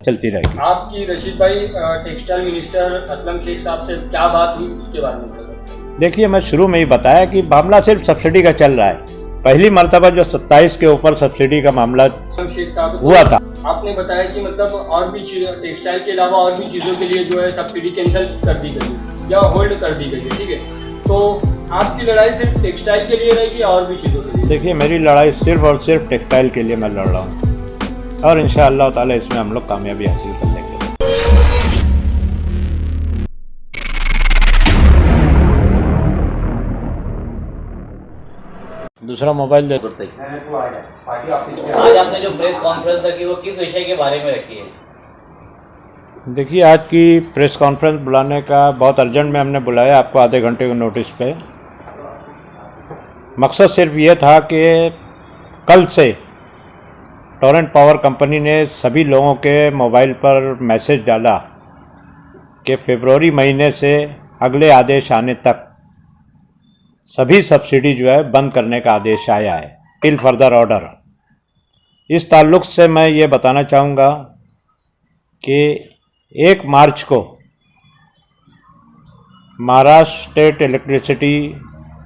चलती रहेगी। आपकी रशीद भाई टेक्सटाइल मिनिस्टर असलम शेख साहब से क्या बात हुई उसके बारे में बताइए। देखिए, मैं शुरू में ही बताया कि मामला सिर्फ सब्सिडी का चल रहा है। पहली मर्तबा जो 27 के ऊपर सब्सिडी का मामला शेख साहब हुआ था, आपने बताया कि मतलब और भी टेक्सटाइल के अलावा और भी चीज़ों के लिए जो है सब्सिडी कैंसिल कर दी गई या होल्ड कर दी गई है, ठीक है। तो आपकी लड़ाई सिर्फ टेक्सटाइल के लिए रहेगी या और भी चीज़ों के लिए? देखिए, मेरी लड़ाई सिर्फ और सिर्फ टेक्सटाइल के लिए मैं लड़ रहा हूँ और इंशाअल्लाह ताला इसमें हम लोग कामयाबी हासिल कर लेंगे। दूसरा मोबाइल दे। आज आपने जो प्रेस कॉन्फ्रेंस रखी वो किस विषय के बारे में रखी है? देखिए, आज की प्रेस कॉन्फ्रेंस बुलाने का बहुत अर्जेंट में हमने बुलाया आपको आधे घंटे के नोटिस पे। मकसद सिर्फ ये था कि कल से टोरेंट पावर कंपनी ने सभी लोगों के मोबाइल पर मैसेज डाला कि फरवरी महीने से अगले आदेश आने तक सभी सब्सिडी जो है बंद करने का आदेश आया है, टिल फर्दर ऑर्डर। इस ताल्लुक़ से मैं ये बताना चाहूँगा कि 1 मार्च को Maharashtra state electricity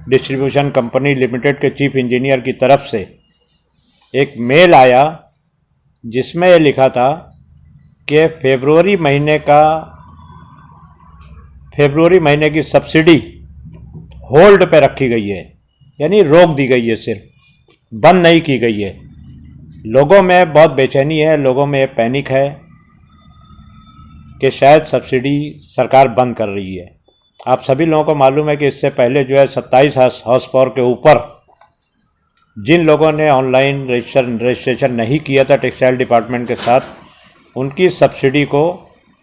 distribution company limited के चीफ इंजीनियर की तरफ से एक मेल आया जिसमें ये लिखा था कि फरवरी महीने की सब्सिडी होल्ड पे रखी गई है, यानी रोक दी गई है, सिर्फ बंद नहीं की गई है। लोगों में बहुत बेचैनी है, लोगों में पैनिक है कि शायद सब्सिडी सरकार बंद कर रही है। आप सभी लोगों को मालूम है कि इससे पहले जो है 27 हाउस पावर के ऊपर जिन लोगों ने ऑनलाइन रजिस्ट्रेशन नहीं किया था टेक्सटाइल डिपार्टमेंट के साथ, उनकी सब्सिडी को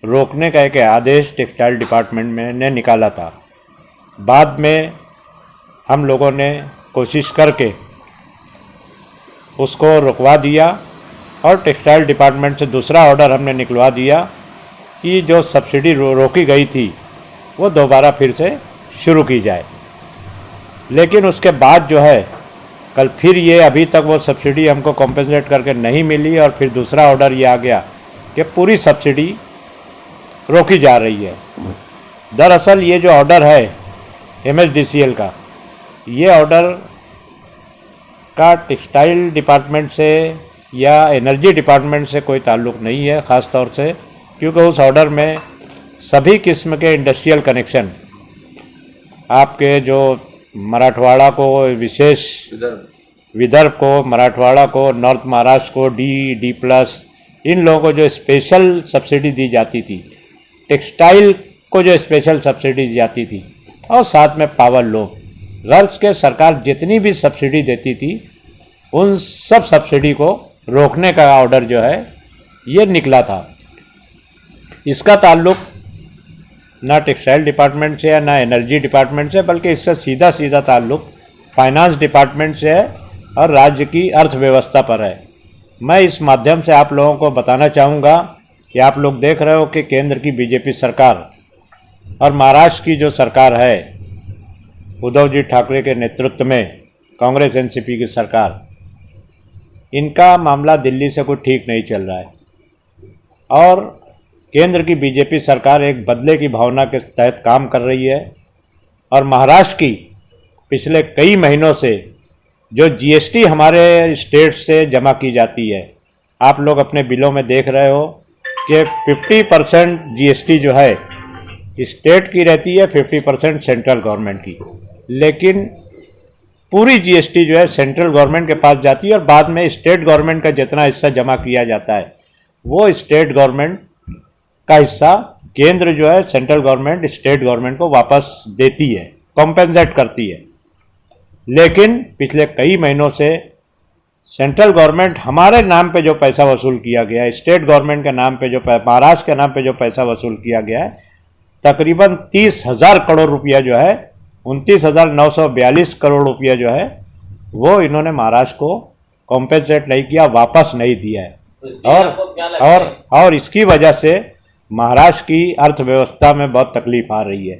रोकने का एक आदेश टेक्सटाइल डिपार्टमेंट में ने निकाला था। बाद में हम लोगों ने कोशिश करके उसको रुकवा दिया और टेक्सटाइल डिपार्टमेंट से दूसरा ऑर्डर हमने निकलवा दिया कि जो सब्सिडी रोकी गई थी वो दोबारा फिर से शुरू की जाए। लेकिन उसके बाद जो है कल फिर ये अभी तक वो सब्सिडी हमको कॉम्पेंसेट करके नहीं मिली और फिर दूसरा ऑर्डर ये आ गया कि पूरी सब्सिडी रोकी जा रही है। दरअसल ये जो ऑर्डर है MSDCL का, ये ऑर्डर का टेक्सटाइल डिपार्टमेंट से या एनर्जी डिपार्टमेंट से कोई ताल्लुक़ नहीं है, ख़ास तौर से क्योंकि उस ऑर्डर में सभी किस्म के इंडस्ट्रियल कनेक्शन आपके जो मराठवाड़ा को विशेष, विदर्भ को, मराठवाड़ा को, नॉर्थ महाराष्ट्र को D+, इन लोगों को जो स्पेशल सब्सिडी दी जाती थी, टेक्सटाइल को जो स्पेशल सब्सिडी दी जाती थी, और साथ में पावर लूम, गर्ल्स के सरकार जितनी भी सब्सिडी देती थी उन सब सब्सिडी को रोकने का ऑर्डर जो है ये निकला था। इसका ताल्लुक़ ना टेक्सटाइल डिपार्टमेंट से है ना एनर्जी डिपार्टमेंट से, बल्कि इससे सीधा सीधा ताल्लुक़ फाइनेंस डिपार्टमेंट से है और राज्य की अर्थव्यवस्था पर है। मैं इस माध्यम से आप लोगों को बताना चाहूँगा कि आप लोग देख रहे हो कि केंद्र की बीजेपी सरकार और महाराष्ट्र की जो सरकार है उद्धव जी ठाकरे के नेतृत्व में कांग्रेस एनसीपी की सरकार, इनका मामला दिल्ली से कोई ठीक नहीं चल रहा है और केंद्र की बीजेपी सरकार एक बदले की भावना के तहत काम कर रही है। और महाराष्ट्र की पिछले कई महीनों से जो जीएसटी हमारे स्टेट से जमा की जाती है, आप लोग अपने बिलों में देख रहे हो कि 50% जीएसटी जो है स्टेट की रहती है, 50% सेंट्रल गवर्नमेंट की, लेकिन पूरी जीएसटी जो है सेंट्रल गवर्नमेंट के पास जाती है और बाद में स्टेट गवर्नमेंट का जितना हिस्सा जमा किया जाता है वो स्टेट गवर्नमेंट का हिस्सा केंद्र जो है सेंट्रल गवर्नमेंट स्टेट गवर्नमेंट को वापस देती है, कॉम्पेंसेट करती है। लेकिन पिछले कई महीनों से सेंट्रल गवर्नमेंट हमारे नाम पे जो पैसा वसूल किया गया है, स्टेट गवर्नमेंट के नाम पे जो महाराष्ट्र के नाम पे जो पैसा वसूल किया गया है, तकरीबन 30,000 करोड़ रुपया जो है, 29,942 करोड़ रुपया जो है वो इन्होंने महाराष्ट्र को कॉम्पेंसेट नहीं किया, वापस नहीं दिया है। और इसकी वजह से महाराष्ट्र की अर्थव्यवस्था में बहुत तकलीफ आ रही है।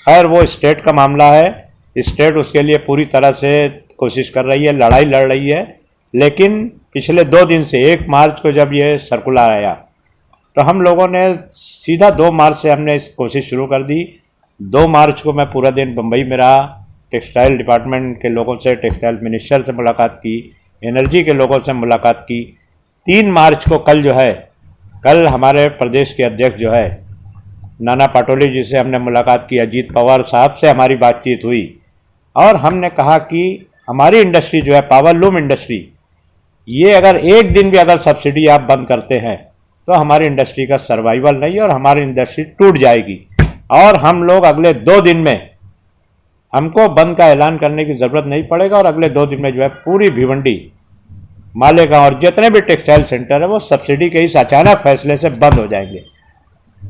खैर, वो स्टेट का मामला है, स्टेट उसके लिए पूरी तरह से कोशिश कर रही है, लड़ाई लड़ रही है। लेकिन पिछले 2 दिन से 1 मार्च को जब ये सर्कुलर आया तो हम लोगों ने सीधा 2 मार्च से हमने इस कोशिश शुरू कर दी। 2 मार्च को मैं पूरा दिन बम्बई में रहा, टेक्सटाइल डिपार्टमेंट के लोगों से, टेक्सटाइल मिनिस्टर से मुलाकात की, एनर्जी के लोगों से मुलाकात की। 3 मार्च को कल हमारे प्रदेश के अध्यक्ष जो है नाना पाटोली जी से हमने मुलाकात की, अजीत पवार साहब से हमारी बातचीत हुई और हमने कहा कि हमारी इंडस्ट्री जो है पावर लूम इंडस्ट्री, ये अगर एक दिन भी अगर सब्सिडी आप बंद करते हैं तो हमारी इंडस्ट्री का सर्वाइवल नहीं और हमारी इंडस्ट्री टूट जाएगी। और हम लोग अगले 2 दिन में, हमको बंद का ऐलान करने की ज़रूरत नहीं पड़ेगा और अगले 2 दिन में जो है पूरी भिवंडी, मालेगांव और जितने भी टेक्सटाइल सेंटर है वो सब्सिडी के इस अचानक फैसले से बंद हो जाएंगे।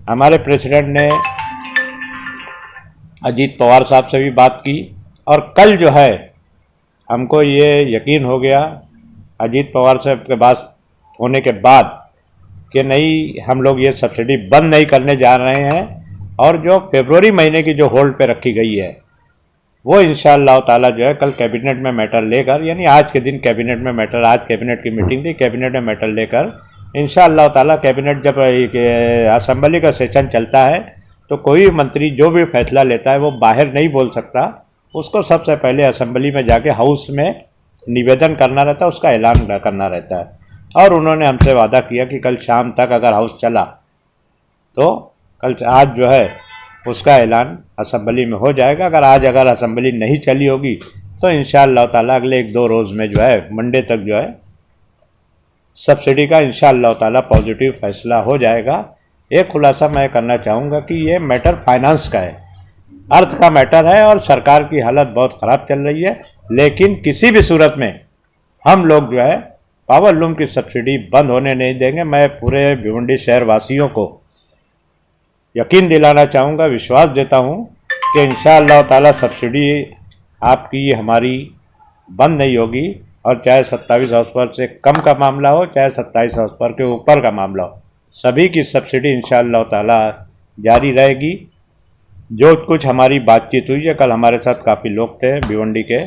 हमारे प्रेसिडेंट ने अजीत पवार साहब से भी बात की और कल जो है हमको ये यकीन हो गया अजीत पवार साहब के बात होने के बाद कि नहीं, हम लोग ये सब्सिडी बंद नहीं करने जा रहे हैं और जो फरवरी महीने की जो होल्ड पे रखी गई है वो इंशाअल्लाह ताला जो है कल कैबिनेट में मैटर लेकर, यानी आज के दिन कैबिनेट में मैटर, आज कैबिनेट की मीटिंग थी, कैबिनेट में मैटर लेकर इंशाअल्लाह ताला कैबिनेट जब असेंबली का सेशन चलता है तो कोई मंत्री जो भी फैसला लेता है वो बाहर नहीं बोल सकता, उसको सबसे पहले असेंबली में जाके हाउस में निवेदन करना रहता है, उसका ऐलान करना रहता है। और उन्होंने हमसे वादा किया कि कल शाम तक अगर हाउस चला तो आज जो है उसका ऐलान असेंबली में हो जाएगा। अगर असेंबली नहीं चली होगी तो इंशाअल्लाह ताला अगले 1-2 रोज़ में जो है मंडे तक जो है सब्सिडी का इंशाअल्लाह ताला पॉजिटिव फैसला हो जाएगा। एक खुलासा मैं करना चाहूँगा कि ये मैटर फाइनेंस का है, अर्थ का मैटर है और सरकार की हालत बहुत ख़राब चल रही है, लेकिन किसी भी सूरत में हम लोग जो है पावर लूम की सब्सिडी बंद होने नहीं देंगे। मैं पूरे भिवंडी शहर वासियों को यकीन दिलाना चाहूँगा, विश्वास देता हूँ कि इंशाअल्लाह ताला सब्सिडी आपकी हमारी बंद नहीं होगी और चाहे 27 हाउस पावर से कम का मामला हो, चाहे 27 हाउस पावर के ऊपर का मामला हो, सभी की सब्सिडी इंशाअल्लाह ताला जारी रहेगी। जो कुछ हमारी बातचीत हुई है, कल हमारे साथ काफ़ी लोग थे भिवंडी के,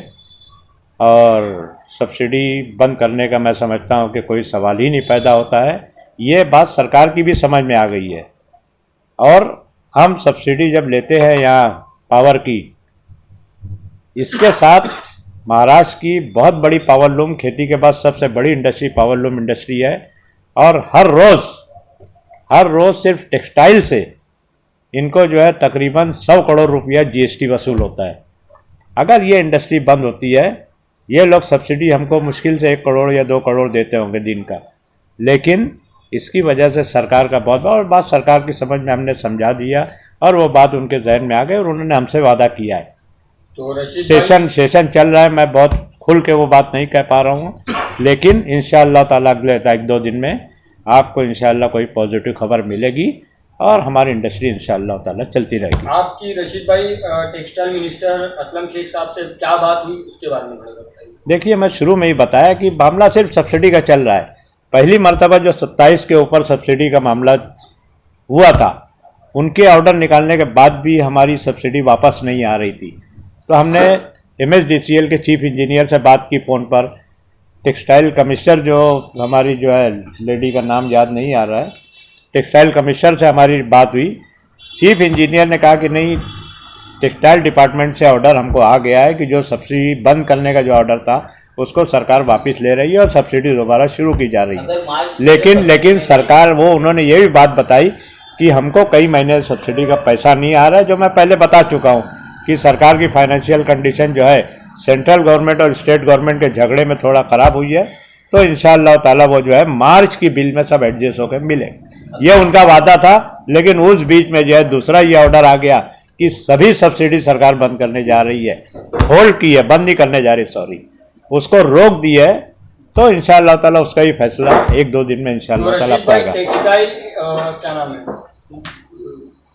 और सब्सिडी बंद करने का मैं समझता हूँ कि कोई सवाल ही नहीं पैदा होता है। ये बात सरकार की भी समझ में आ गई है और हम सब्सिडी जब लेते हैं यहाँ पावर की, इसके साथ महाराष्ट्र की बहुत बड़ी पावर लूम, खेती के बाद सबसे बड़ी इंडस्ट्री पावर लूम इंडस्ट्री है और हर रोज़ सिर्फ टेक्सटाइल से इनको जो है तकरीबन 100 करोड़ रुपया जीएसटी वसूल होता है। अगर ये इंडस्ट्री बंद होती है, ये लोग सब्सिडी हमको मुश्किल से 1 करोड़ या 2 करोड़ देते होंगे दिन का, लेकिन इसकी वजह से सरकार का बहुत, और बात सरकार की समझ में हमने समझा दिया और वो बात उनके जहन में आ गई और उन्होंने हमसे वादा किया है। तो सेशन चल रहा है, मैं बहुत खुल के वो बात नहीं कह पा रहा हूँ, लेकिन इंशाअल्लाह ताला अगले 1-2 दिन में आपको इंशाअल्लाह कोई पॉजिटिव खबर मिलेगी और हमारी इंडस्ट्री इंशाअल्लाह ताला चलती रहेगी। आपकी रशीद भाई टेक्सटाइल मिनिस्टर असलम शेख साहब से क्या बात हुई उसके बारे में बताइए। देखिए, मैं शुरू में ही बताया कि मामला सिर्फ सब्सिडी का चल रहा है। पहली मरतबा जो 27 के ऊपर सब्सिडी का मामला हुआ था, उनके ऑर्डर निकालने के बाद भी हमारी सब्सिडी वापस नहीं आ रही थी, तो हमने MSDCL के चीफ इंजीनियर से बात की फ़ोन पर। टेक्सटाइल कमिश्नर जो हमारी जो है, लेडी का नाम याद नहीं आ रहा है, टेक्सटाइल कमिश्नर से हमारी बात हुई। चीफ इंजीनियर ने कहा कि नहीं, टेक्सटाइल डिपार्टमेंट से ऑर्डर हमको आ गया है कि जो सब्सिडी बंद करने का जो ऑर्डर था उसको सरकार वापस ले रही है और सब्सिडी दोबारा शुरू की जा रही है। लेकिन सरकार, वो उन्होंने ये भी बात बताई कि हमको कई महीने सब्सिडी का पैसा नहीं आ रहा है, जो मैं पहले बता चुका हूँ कि सरकार की फाइनेंशियल कंडीशन जो है सेंट्रल गवर्नमेंट और स्टेट गवर्नमेंट के झगड़े में थोड़ा ख़राब हुई है, तो इंशाअल्लाह ताला वो जो है मार्च की बिल में सब एडजस्ट होकर मिले, ये उनका वादा था। लेकिन उस बीच में जो है दूसरा ये ऑर्डर आ गया कि सभी सब्सिडी सरकार बंद करने जा रही है, होल्ड की है, बंद नहीं करने जा रही, सॉरी, उसको रोक दी है। तो इंशाअल्लाह ताला उसका ही फैसला 1-2 दिन में इंशाअल्लाह ताला पाएगा। टेक्सटाइल क्या नाम है,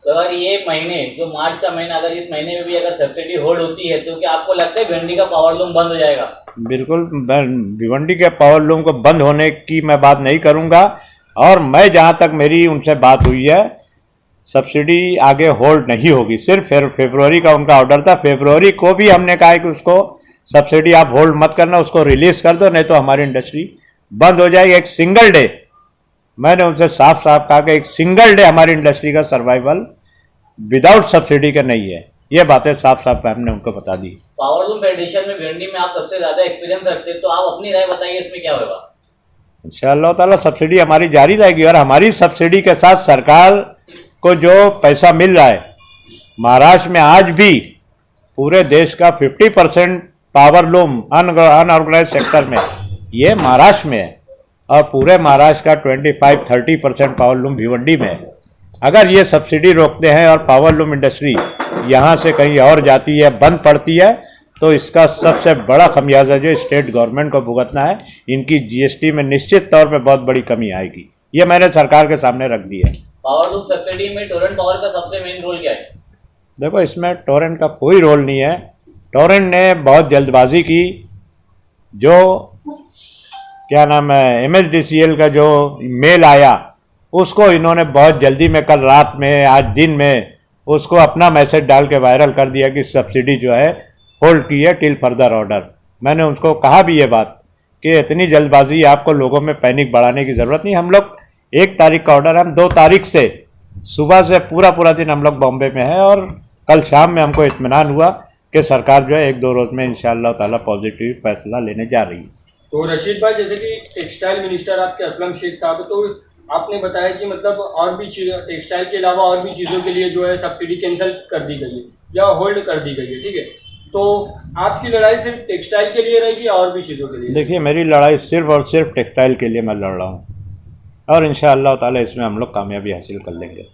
तो अगर ये महीने जो मार्च का महीना, अगर इस महीने में भी अगर सब्सिडी होल्ड होती है तो क्या आपको लगता है भिवंडी का पावर लूम बंद हो जाएगा? बिल्कुल, भिवंडी के पावर लूम को बंद होने की मैं बात नहीं करूंगा, और मैं जहां तक मेरी उनसे बात हुई है, सब्सिडी आगे होल्ड नहीं होगी। सिर्फ फरवरी का उनका ऑर्डर था, फरवरी को भी हमने कहा है कि उसको सब्सिडी आप होल्ड मत करना, उसको रिलीज कर दो, नहीं तो हमारी इंडस्ट्री बंद हो जाएगी। एक सिंगल डे मैंने उनसे साफ साफ कहा कि एक सिंगल डे हमारी इंडस्ट्री का सर्वाइवल विदाउट सब्सिडी का नहीं है। ये बातें साफ साफ हमने उनको बता दी। पावरलूम फेडरेशन में भिंडी में आप सबसे ज्यादा एक्सपीरियंस रखते हैं, तो आप अपनी राय बताइए इसमें क्या होगा। इंशाअल्लाह ताला सब्सिडी हमारी जारी रहेगी और हमारी सब्सिडी के साथ सरकार को जो पैसा मिल रहा है, महाराष्ट्र में आज भी पूरे देश का 50% पावरलूम अनऑर्गेनाइज सेक्टर में ये महाराष्ट्र में है और पूरे महाराष्ट्र का 25-30% पावरलूम भिवंडी में है। अगर ये सब्सिडी रोकते हैं और पावरलूम इंडस्ट्री यहाँ से कहीं और जाती है, बंद पड़ती है, तो इसका सबसे बड़ा खमियाजा जो स्टेट गवर्नमेंट को भुगतना है। इनकी जीएसटी में निश्चित तौर पे बहुत बड़ी कमी आएगी। ये मैंने सरकार के सामने रख दी है। पावरलूम सब्सिडी में टोरेंट पावर का सबसे मेन रोल क्या है? देखो, इसमें टोरेंट का कोई रोल नहीं है। टोरेंट ने बहुत जल्दबाजी की। जो क्या नाम है, MSDCL का जो मेल आया उसको इन्होंने बहुत जल्दी में, कल रात में, आज दिन में उसको अपना मैसेज डाल के वायरल कर दिया कि सब्सिडी जो है होल्ड की है टिल फर्दर ऑर्डर। मैंने उनको कहा भी ये बात कि इतनी जल्दबाजी, आपको लोगों में पैनिक बढ़ाने की ज़रूरत नहीं। हम लोग 1 तारीख का ऑर्डर, हम 2 तारीख से सुबह से पूरा दिन हम लोग बॉम्बे में हैं और कल शाम में हमको इत्मीनान हुआ कि सरकार जो है 1-2 रोज में इंशाअल्लाह ताला पॉजिटिव फैसला लेने जा रही है। तो रशीद भाई, जैसे कि टेक्सटाइल मिनिस्टर आपके असलम शेख साहब, तो आपने बताया कि मतलब और भी टेक्सटाइल के अलावा और भी चीज़ों के लिए जो है सब्सिडी कैंसिल कर दी गई है या होल्ड कर दी गई है, ठीक है। तो आपकी लड़ाई सिर्फ टेक्सटाइल के लिए रहेगी या और भी चीज़ों के लिए? देखिए, मेरी लड़ाई सिर्फ और सिर्फ टेक्सटाइल के लिए मैं लड़ रहा हूँ और इंशाअल्लाह ताला इसमें हम लोग कामयाबी हासिल कर लेंगे।